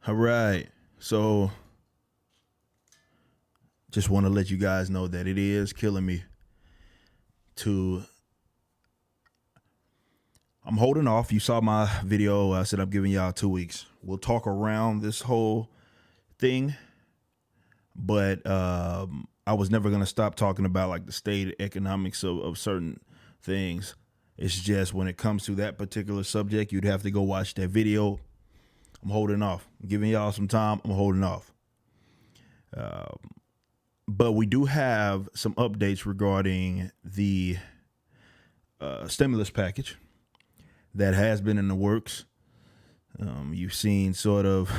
All right. So just want to let you guys know that it is killing me to I'm holding off. You saw my video. I said I'm giving y'all 2 weeks. We'll talk around this whole thing, but I was never going to stop talking about like the state economics of certain things. It's just when it comes to that particular subject, you'd have to go watch that video. I'm holding off. I'm giving y'all some time. I'm holding off. But we do have some updates regarding the stimulus package that has been in the works. You've seen sort of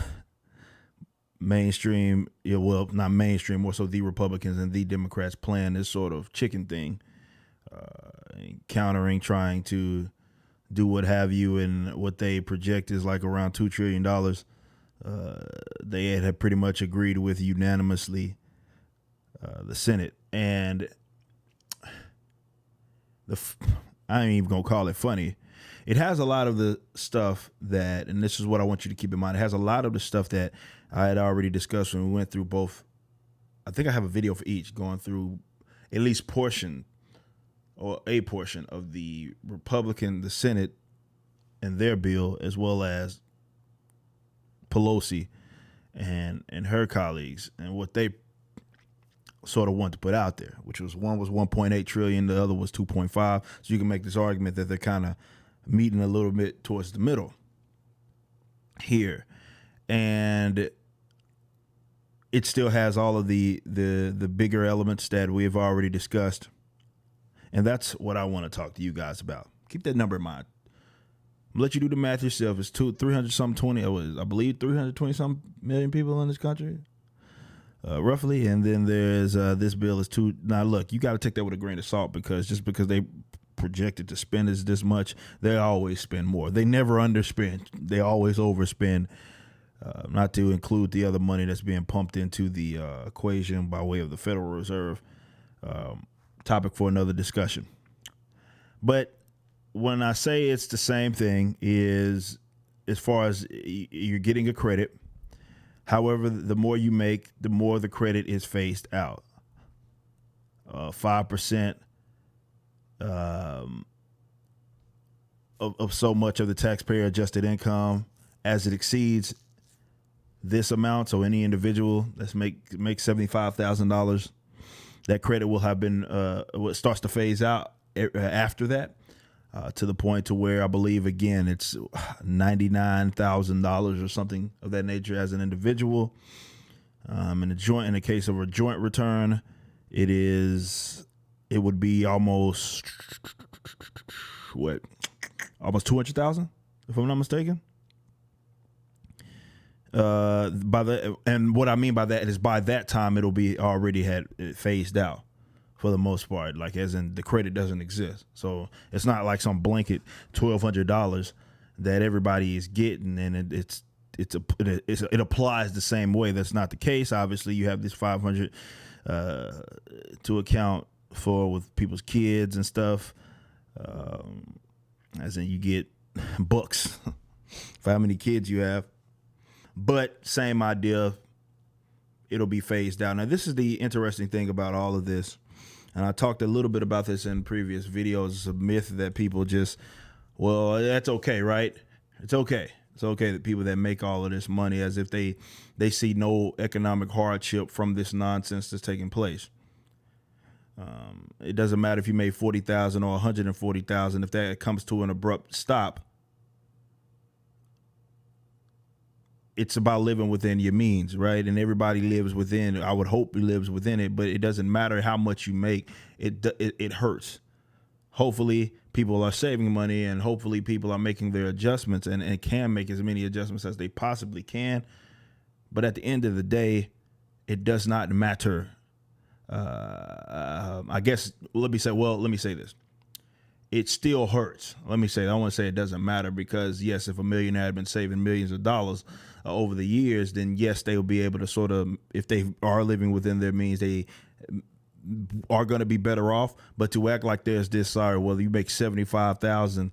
mainstream, well, not mainstream, more so the Republicans and the Democrats playing this sort of chicken thing, countering, trying to do what have you, and what they project is like around $2 trillion. They had pretty much agreed with unanimously the Senate. And I ain't even gonna call it funny. It has a lot of the stuff that, and this is what I want you to keep in mind, it has a lot of the stuff that I had already discussed when we went through both. I think I have a video for each, going through at least portion or a portion of the the Senate and their bill, as well as Pelosi and her colleagues and what they sort of want to put out there, which was one was 1.8 trillion, the other was 2.5. So you can make this argument that they're kind of meeting a little bit towards the middle here, and it still has all of the bigger elements that we have already discussed, and that's what I want to talk to you guys about. Keep that number in mind. Let you do the math yourself. It's 300 something 20. I believe 320 some million people in this country. Roughly, and then there's this bill is two. Now, look, you got to take that with a grain of salt, because just because they projected to spend this much, they always spend more. They never underspend. They always overspend. Not to include the other money that's being pumped into the equation by way of the Federal Reserve. Topic for another discussion. But when I say it's the same thing, is as far as you're getting a credit. However, the more you make, the more the credit is phased out. 5% of so much of the taxpayer adjusted income, as it exceeds this amount. So any individual that's make $75,000, that credit will have been it starts to phase out after that. To the point to where I believe, again, it's $99,000 or something of that nature as an individual. In the case of a joint return, it would be almost 200,000, if I'm not mistaken. And what I mean by that is, by that time it'll be already had phased out. For the most part, like as in the credit doesn't exist. So it's not like some blanket $1,200 that everybody is getting, and it applies the same way. That's not the case. Obviously, you have this $500 to account for with people's kids and stuff. As in you get books for how many kids you have. But same idea, it'll be phased out. Now, this is the interesting thing about all of this. And I talked a little bit about this in previous videos. It's a myth that people just, well, that's okay, right? It's okay. It's okay that people that make all of this money, as if they see no economic hardship from this nonsense that's taking place. It doesn't matter if you made $40,000 or $140,000. If that comes to an abrupt stop, it's about living within your means, right? And everybody lives within, I would hope lives within it, but it doesn't matter how much you make. It hurts. Hopefully people are saving money, and hopefully people are making their adjustments and can make as many adjustments as they possibly can. But at the end of the day, it does not matter. I guess, let me say this. It still hurts. I don't want to say it doesn't matter, because yes, if a millionaire had been saving millions of dollars over the years, then yes, they will be able to sort of, if they are living within their means, they are going to be better off. But to act like there's this, sorry, well, you make 75,000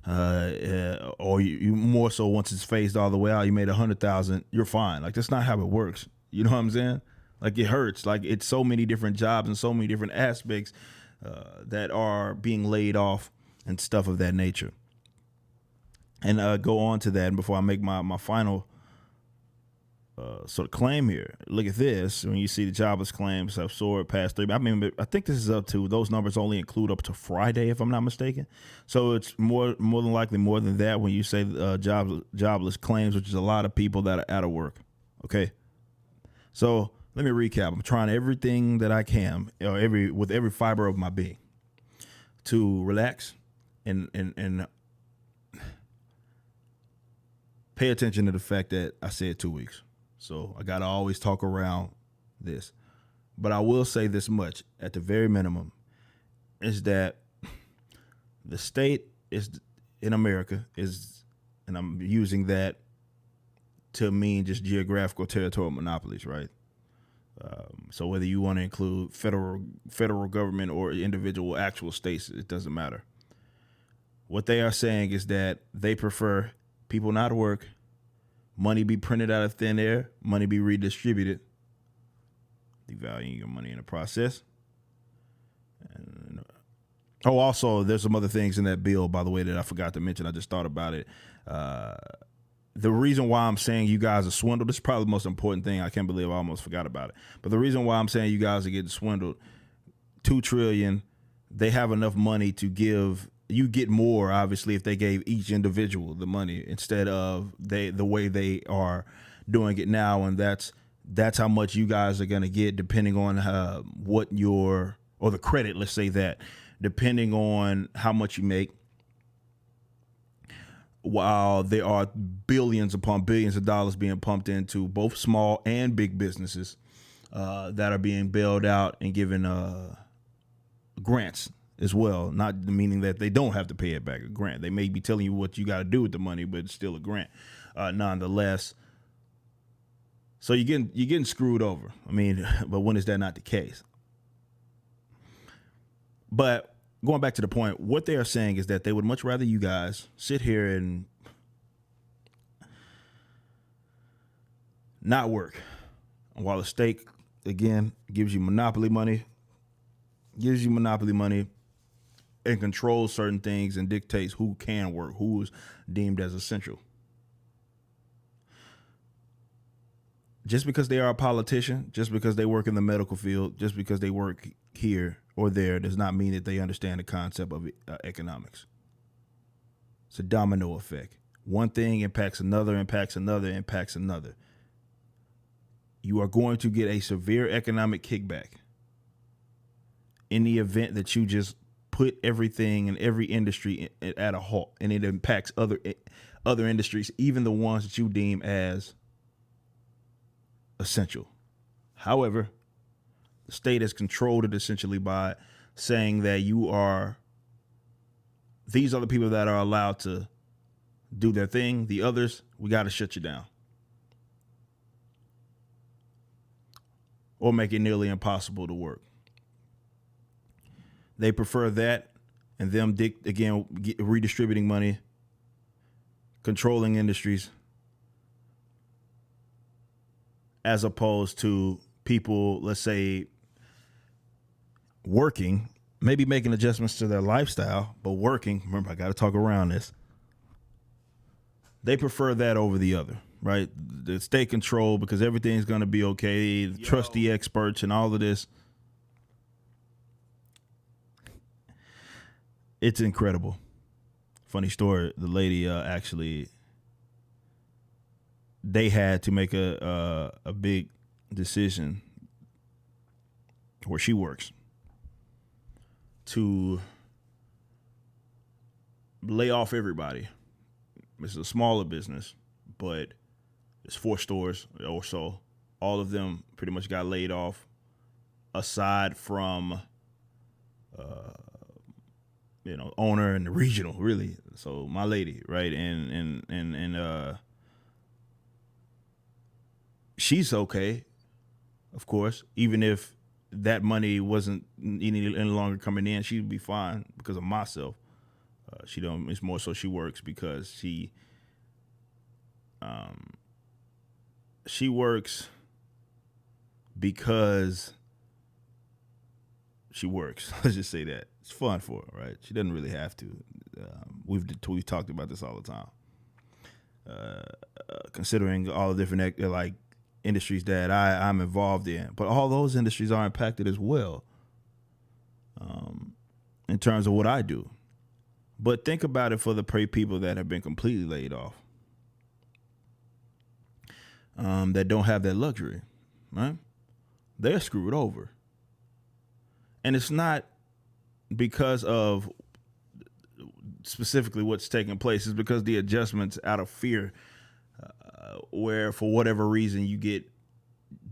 or you more so once it's phased all the way out, you made 100,000, you're fine. Like that's not how it works. You know what I'm saying? Like it hurts. Like it's so many different jobs and so many different aspects that are being laid off and stuff of that nature. And go on to that. And before I make my final sort of claim here, look at this. When you see the jobless claims have soared past 3, I mean, I think this is up to, those numbers only include up to Friday, if I'm not mistaken. So it's more than likely more than that when you say jobless claims, which is a lot of people that are out of work. Okay. So let me recap. I'm trying everything that I can, with every fiber of my being, to relax and pay attention to the fact that I said 2 weeks. So I got to always talk around this. But I will say this much, at the very minimum, is that the state is in America is, and I'm using that to mean just geographical territorial monopolies, right? So whether you want to include federal government or individual actual states, it doesn't matter. What they are saying is that they prefer people not work, money be printed out of thin air, money be redistributed, devaluing your money in the process. And, also, there's some other things in that bill, by the way, that I forgot to mention. I just thought about it. The reason why I'm saying you guys are swindled, this is probably the most important thing. I can't believe I almost forgot about it. But the reason why I'm saying you guys are getting swindled, $2 trillion, they have enough money to give. You get more, obviously, if they gave each individual the money instead of the way they are doing it now. And that's how much you guys are going to get, depending on what or the credit, let's say that, depending on how much you make. While there are billions upon billions of dollars being pumped into both small and big businesses that are being bailed out and given grants as well, not meaning that they don't have to pay it back, a grant. They may be telling you what you got to do with the money, but it's still a grant nonetheless. So you're getting screwed over. I mean, but when is that not the case? But going back to the point, what they are saying is that they would much rather you guys sit here and not work, while the state, again, gives you monopoly money and controls certain things and dictates who can work, who is deemed as essential. Just because they are a politician, just because they work in the medical field, just because they work here or there, does not mean that they understand the concept of economics. It's a domino effect. One thing impacts another, impacts another, impacts another. You are going to get a severe economic kickback in the event that you just put everything in every industry at a halt, and it impacts other industries, even the ones that you deem as essential. However, the state has controlled it essentially by saying that these are the people that are allowed to do their thing. The others, we got to shut you down or make it nearly impossible to work. They prefer that and them, redistributing money, controlling industries, as opposed to people, let's say, working, maybe making adjustments to their lifestyle, but working. Remember, I got to talk around this. They prefer that over the other, right? The state control, because everything's going to be okay. Trust the experts and all of this. It's incredible. Funny story. The lady actually, they had to make a big decision where she works to lay off everybody. It's a smaller business, but it's 4 stores or so. All of them pretty much got laid off, aside from owner and the regional, really. So my lady, right, and she's okay, of course. Even if that money wasn't any longer coming in, she'd be fine because of myself. She don't. It's more so she works because she works because she works. Let's just say that it's fun for her, right? She doesn't really have to. We've talked about this all the time. Considering all the different like industries that I'm involved in, but all those industries are impacted as well. In terms of what I do, but think about it for the people that have been completely laid off, that don't have that luxury, right? They're screwed over. And it's not because of specifically what's taking place. It's because the adjustments out of fear, where for whatever reason you get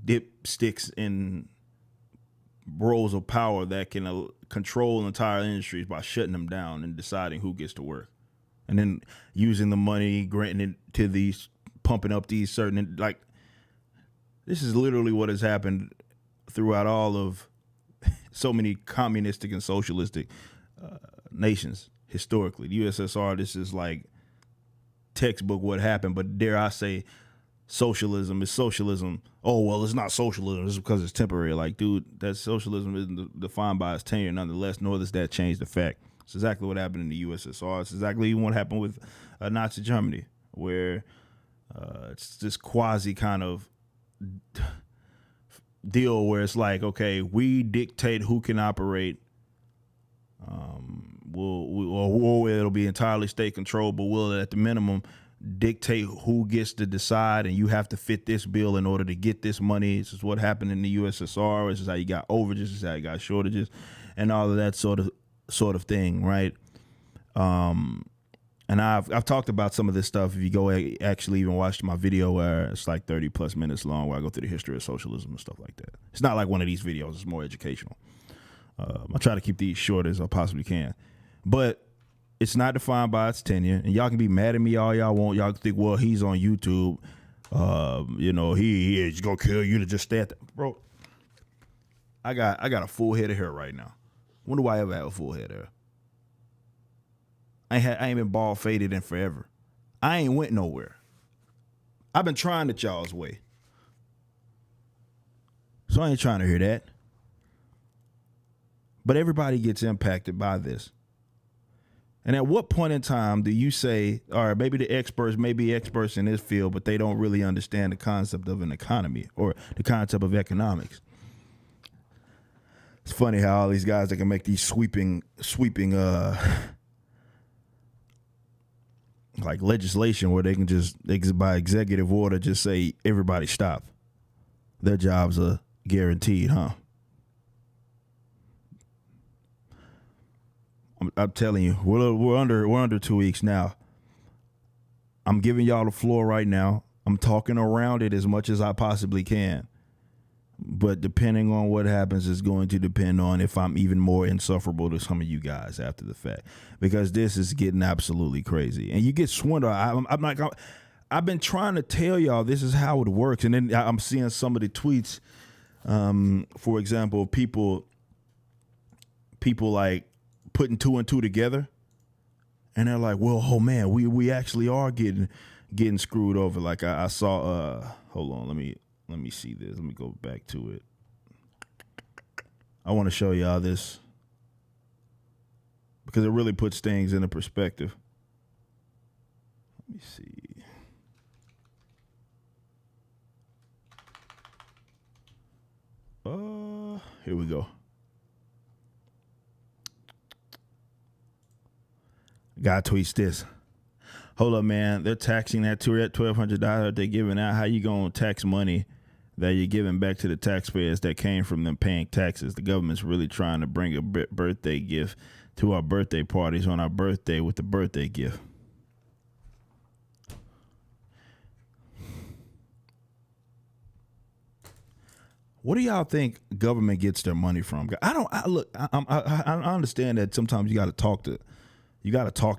dipsticks in roles of power that can control entire industries by shutting them down and deciding who gets to work. And then using the money, granting it to these, pumping up these certain, like, this is literally what has happened throughout all of so many communistic and socialistic nations historically. The USSR, this is like textbook what happened, but dare I say socialism is socialism. Oh, well, it's not socialism. It's because it's temporary. Like, dude, that socialism isn't defined by its tenure nonetheless, nor does that change the fact. It's exactly what happened in the USSR. It's exactly what happened with Nazi Germany, where it's this quasi kind of deal where it's like, okay, we dictate who can operate. It'll be entirely state controlled, but we'll at the minimum dictate who gets to decide, and you have to fit this bill in order to get this money. This is what happened in the USSR. This is how you got overages. This is how you got shortages, and all of that sort of thing, right? And I've talked about some of this stuff. If you go actually even watch my video where it's like 30 plus minutes long, where I go through the history of socialism and stuff like that. It's not like one of these videos. It's more educational. I try to keep these short as I possibly can, but it's not defined by its tenure. And y'all can be mad at me all y'all want. Y'all can think, well, he's on YouTube. He's gonna kill you to just stay at that. Bro, I got a full head of hair right now. When do I ever have a full head of hair? I ain't been bald faded in forever. I ain't went nowhere. I've been trying it y'all's way. So I ain't trying to hear that. But everybody gets impacted by this. And at what point in time do you say, all right, maybe the experts may be experts in this field, but they don't really understand the concept of an economy or the concept of economics? It's funny how all these guys that can make these sweeping like legislation where they can just by executive order just say everybody stop. Their jobs are guaranteed, huh? I'm telling you, we're under 2 weeks now. I'm giving y'all the floor right now. I'm talking around it as much as I possibly can. But depending on what happens is going to depend on if I'm even more insufferable to some of you guys after the fact. Because this is getting absolutely crazy. And you get swindled. I've been trying to tell y'all this is how it works. And then I'm seeing some of the tweets, for example, people like putting two and two together. And they're like, well, oh man, we actually are getting screwed over. Like I saw, hold on, let me see this. Let me go back to it. I want to show y'all this because it really puts things into perspective. Let me see. Here we go. Guy tweets this. Hold up, man. They're taxing that $1,200 they're giving out. How you going to tax money that you're giving back to the taxpayers that came from them paying taxes? The government's really trying to bring a birthday gift to our birthday parties on our birthday with the birthday gift. What do y'all think government gets their money from? I understand that sometimes you got to talk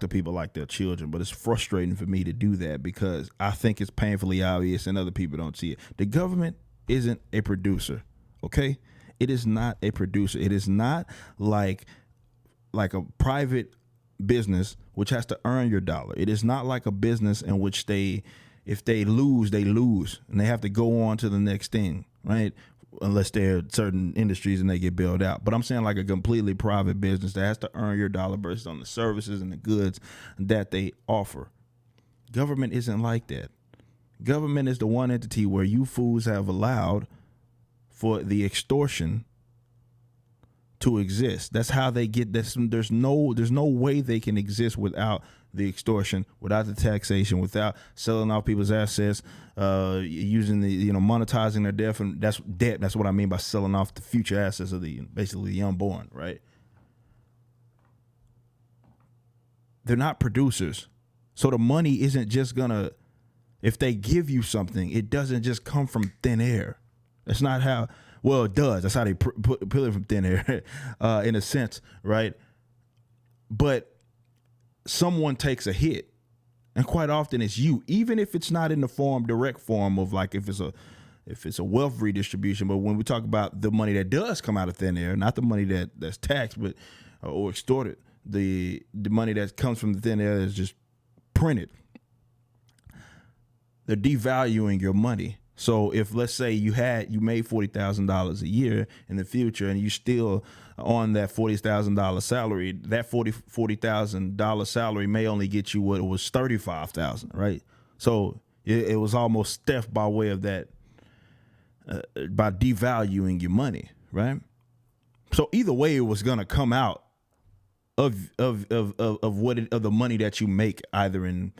to people like they're children, but it's frustrating for me to do that because I think it's painfully obvious and other people don't see it. The government isn't a producer, okay? It is not a producer. It is not like a private business which has to earn your dollar. It is not like a business in which if they lose, they lose, and they have to go on to the next thing, right? Unless they're certain industries and they get bailed out. But I'm saying like a completely private business that has to earn your dollar based on the services and the goods that they offer. Government isn't like that. Government is the one entity where you fools have allowed for the extortion to exist. That's how they get this. There's no way they can exist without the extortion, without the taxation, without selling off people's assets, using the monetizing their debt, and that's debt. That's what I mean by selling off the future assets of basically the unborn, right? They're not producers, so the money isn't just gonna. If they give you something, it doesn't just come from thin air. That's not how. Well, it does. That's how they pull it from thin air, in a sense, right? But someone takes a hit, and quite often it's you, even if it's not in the direct form of like if it's a wealth redistribution. But when we talk about the money that does come out of thin air, not the money that's taxed, but or extorted, the money that comes from the thin air is just printed. They're devaluing your money. So if, let's say, you made $40,000 a year in the future, and you still on that $40,000 salary, that $40,000 salary may only get you what it was $35,000, right? So it was almost theft by way of that, by devaluing your money, right? So either way, it was gonna come out of the money that you make, either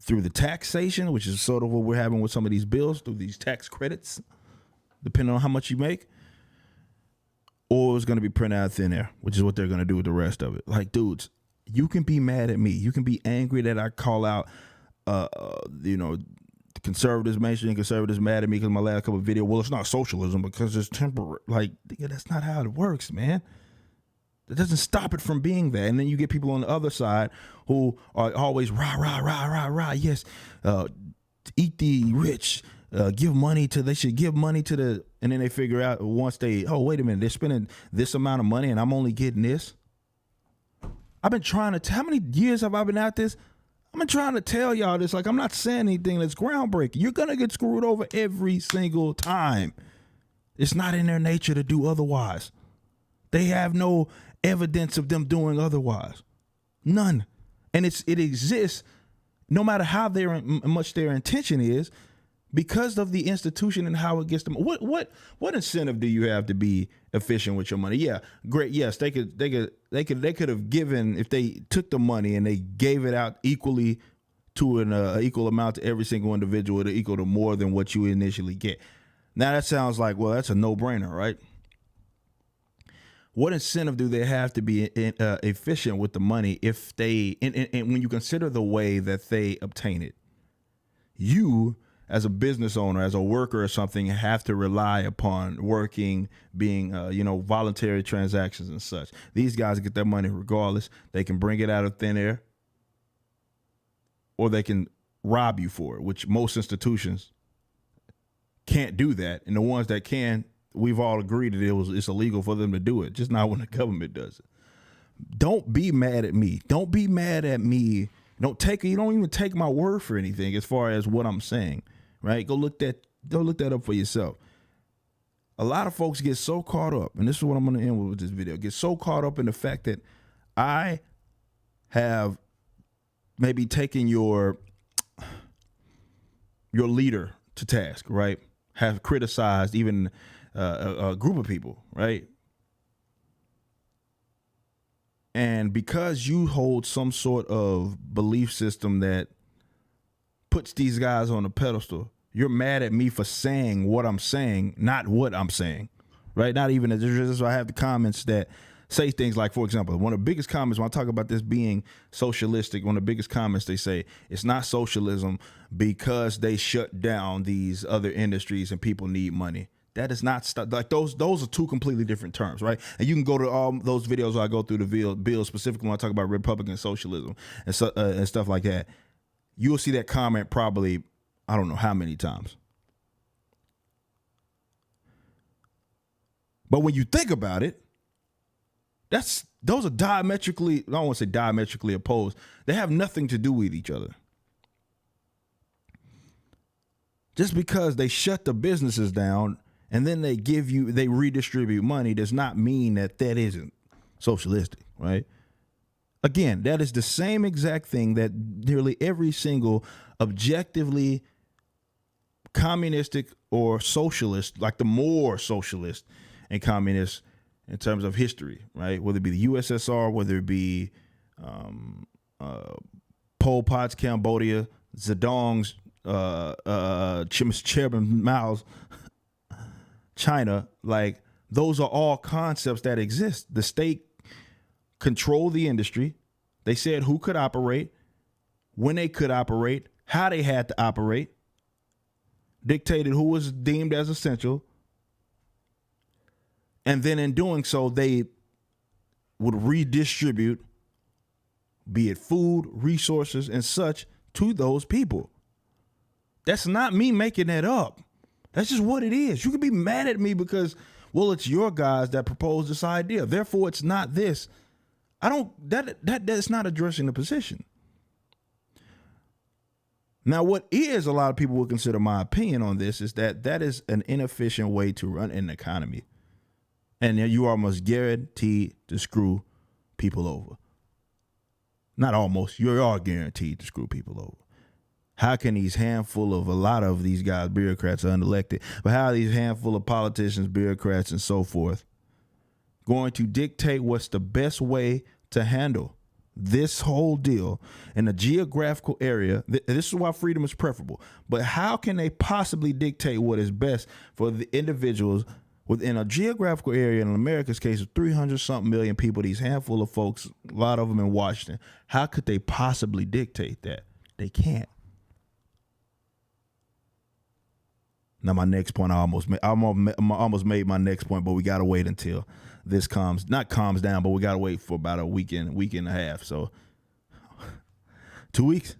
through the taxation, which is sort of what we're having with some of these bills, through these tax credits, depending on how much you make, or it's going to be printed out of thin air, which is what they're going to do with the rest of it. Like, dudes, you can be mad at me. You can be angry that I call out, the conservatives, mainstream conservatives mad at me because my last couple of videos, well, it's not socialism because it's temporary. Like, that's not how it works, man. That doesn't stop it from being there. And then you get people on the other side who are always rah, rah, rah, rah, rah. Yes, eat the rich, they should give money to and then they figure out once wait a minute, they're spending this amount of money and I'm only getting this. I've been trying to, how many years have I been at this? I've been trying to tell y'all this. Like, I'm not saying anything that's groundbreaking. You're going to get screwed over every single time. It's not in their nature to do otherwise. They have no evidence of them doing otherwise. None. And it exists no matter how much their intention is, because of the institution and how it gets them. What incentive do you have to be efficient with your money? Yeah, great. Yes, they could have given, if they took the money and they gave it out equally to an equal amount to every single individual, it'll equal to more than what you initially get. Now that sounds like, well, that's a no-brainer, right? What incentive do they have to be efficient with the money if they, and when you consider the way that they obtain it? You, as a business owner, as a worker or something, have to rely upon working, being, voluntary transactions and such. These guys get their money regardless. They can bring it out of thin air, or they can rob you for it, which most institutions can't do that. And the ones that can, we've all agreed that it's illegal for them to do it, just not when the government does it. Don't be mad at me. Don't be mad at me. You don't even take my word for anything as far as what I'm saying, right? Go look that up for yourself. A lot of folks get so caught up, and this is what I'm going to end with this video, get so caught up in the fact that I have maybe taken your leader to task, right? Have criticized even a group of people, right? And because you hold some sort of belief system that puts these guys on a pedestal, you're mad at me for saying what I'm saying, not what I'm saying, right? Not even, as I have the comments that say things like, for example, one of the biggest comments when I talk about this being socialistic, one of the biggest comments they say, it's not socialism because they shut down these other industries and people need money. That is not like those are two completely different terms, right? And you can go to all those videos where I go through the bill specifically when I talk about Republican socialism and stuff like that. You'll see that comment probably, I don't know how many times. But when you think about it, that's Those are diametrically, I don't want to say diametrically opposed. They have nothing to do with each other. Just because they shut the businesses down and then they redistribute money does not mean that isn't socialistic, right? Again, that is the same exact thing that nearly every single objectively communistic or socialist, like the more socialist and communist in terms of history, right? Whether it be the USSR, whether it be Pol Pot's Cambodia, Zedong's Chairman Mao's China, like those are all concepts that exist. The state controlled the industry. They said who could operate, when they could operate, how they had to operate, dictated who was deemed as essential. And then in doing so, they would redistribute, be it food, resources, and such, to those people. That's not me making that up. That's just what it is. You can be mad at me because, well, it's your guys that proposed this idea. Therefore, it's not this. That's not addressing the position. Now, what is a lot of people would consider my opinion on this is that is an inefficient way to run an economy. And you are almost guaranteed to screw people over. Not almost, you are guaranteed to screw people over. How can a lot of these guys, bureaucrats, are unelected, but how are these handful of politicians, bureaucrats, and so forth going to dictate what's the best way to handle this whole deal in a geographical area? This is why freedom is preferable. But how can they possibly dictate what is best for the individuals within a geographical area, in America's case, of 300-something million people, these handful of folks, a lot of them in Washington? How could they possibly dictate that? They can't. Now, my next point, I almost made my next point, but we got to wait until this calms down, but we got to wait for about a week and a half. So 2 weeks.